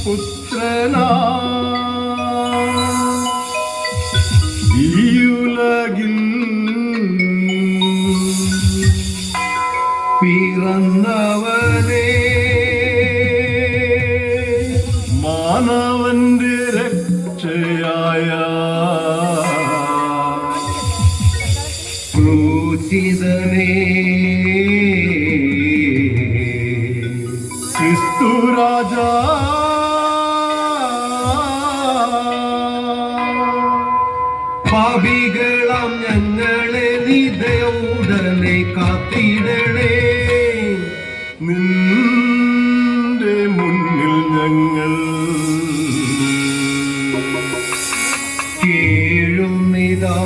പുത്രനാ ഈ ഉലകിൽ പിറന്നവനേ മാനവന്റെ രക്ഷയായ ക്രൂശിതനേ ക്രിസ്തു രാജാ പാപികളാം ഞങ്ങളെ നീ ദയവുടനെ കാത്തിടണേ. നിന്റെ മുന്നിൽ ഞങ്ങൾ കേഴുന്നിതാ.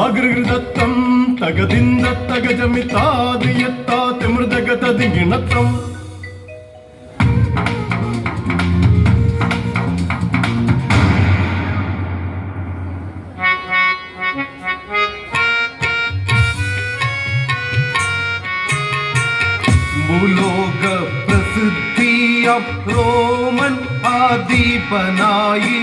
ആഗ്രഹൃതത്വം തകതിന്ദ തകജമിതാദിയത്താതി മൃദഗതദിഗിണത്വം ഭൂലോക പ്രസിദ്ധിയ റോമൻ ആധിപനായി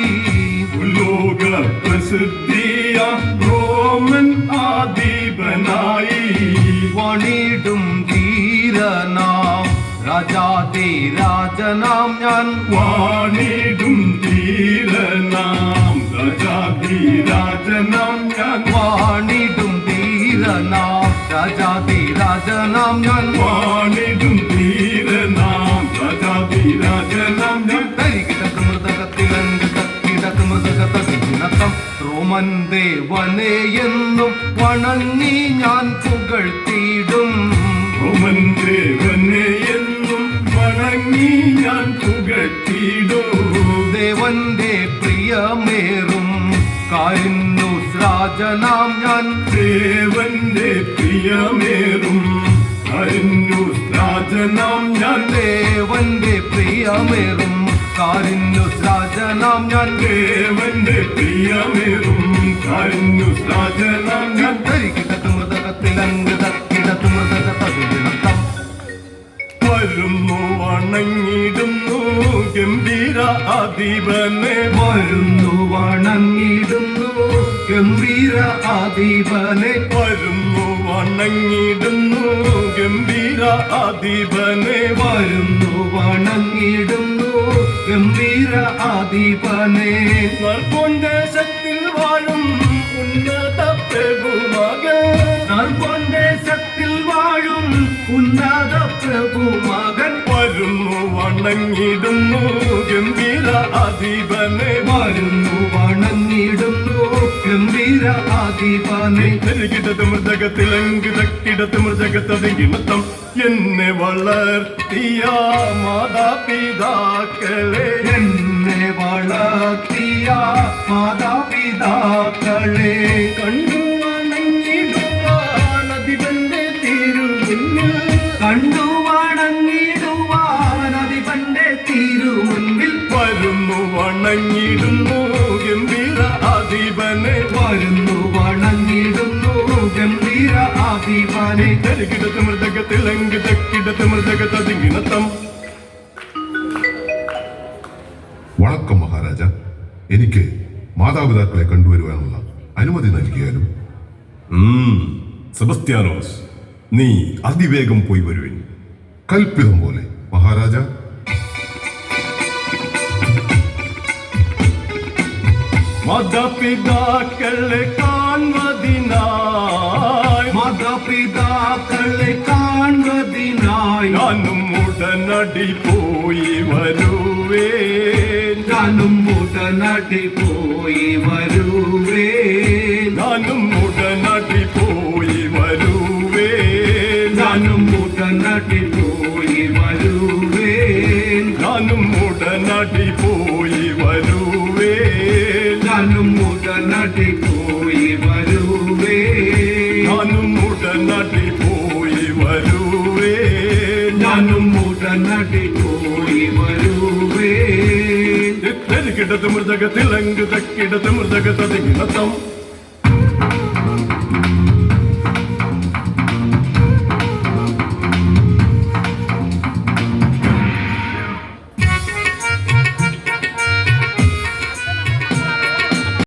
ഭൂലോക പ്രസിദ്ധിയ റോമൻ ആധിപനായി വണിടും ധീരനാം രാജാതിരാജനാം ഞാൻ വാണിടും ധീരനാം രാജാതിരാജനാം ഞാൻ വാണിടും ധീരനാം രാജാതിരാജനാം ഞാൻ വാണിടും ധീരനാം രാജാതിരാജനാം ഞാൻ റോമൻ ദേവനെ എന്നും വണങ്ങി ഞാൻ പുകഴ്ത്തിയിടും. റോമൻ ദേവനെ എന്നും വണങ്ങി ഞാൻ പുകഴ്ത്തിയിടും. ദേവന്റെ പ്രിയമേറും കാരുണ്യരാജനാം ഞാൻ ദേവന്റെ പ്രിയമേറും കാരുണ്യരാജനാം ഞാൻ ദേവന്റെ പ്രിയമേറും കാരുണ്യരാജനാം ഞാൻ ദേവന്റെ പ്രിയമേറും കാരുണ്യരാജനാം ഞാൻ വരുന്നു വണങ്ങിടുന്നു ഗംഭീര അധീപനെ വരുന്നു വണങ്ങിടുന്നു ഗംഭീര അധീപനെ വരുന്നു വണങ്ങിടുന്നു ഗംഭീര അധീപനെ വരുന്നു വണങ്ങിടുന്നു ഗംഭീര അധീപനെ നർക്കൊണ്ടേശത്തിൽ വാഴും ഉന്നത പ്രഭുമകൻ നർക്കൊണ്ടേശത്തിൽ വാഴും ഉന്നത പ്രഭുമകൻ വരുന്നു വണങ്ങിടുന്നു ഗംഭീര അധീപനെ വരുന്നു വണങ്ങിടുന്നു ഗംഭീര അധീപനെ കിടത്ത് മൃദഗത്തിലങ്കിടത്ത് മൃദഗത്തതിമത്തം എന്നെ വളർത്തിയ മാതാപിതാക്കളെ എന്നെ വളർത്തിയ മാതാപിതാക്കളെ കണ്ടു വണങ്ങിടുവാൻ അധിപന്റെ തിരുമുന്നിൽ കണ്ടു വണങ്ങിടുവാൻ അധിപന്റെ തിരുമുന്നിൽ വരുന്നു വണങ്ങിടുന്നു ഗംഭീര അധിപനെ വരുന്നു വണങ്ങിടുന്നു ഗംഭീര അധിപനെ കിടത്ത് മൃദഗത്തിലങ്കിടത്ത് മൃദഗത്തതിമത്തം. വണക്കം മഹാരാജ, എനിക്ക് മാതാപിതാക്കളെ കണ്ടുവരുവാനുള്ള അനുമതി നൽകിയാലും. സെബസ്ത്യാനോസ്, നീ അതിവേഗം പോയി വരുവിൻ. കൽപ്പിതം പോലെ മഹാരാജ. മാതാപിതാക്കളെ കാൺവതിനായി മാതാപിതാക്കളെ കാൺവതിനായി ഞാനും ഉടനടി പോയി വരുവേ ഞാനും ഉടനടി പോയി വരുവേ ഞാനും ഉടനടി പോയി വരുവേ ഞാനും ഉടനടി പോയി വരുവേ ഞാനും ഉടനടി പോയി വരുവേ ഞാനും ഉടനടി പോയി വരുവേ ഞാനും ഉടനടി പോയി വരുവേ ഞാനും ഉടനടി പോയി വരുവേ കിടത്ത് മൃദഗത്തിലങ്കിടത്ത് മൃദഗത്തതിമത്തം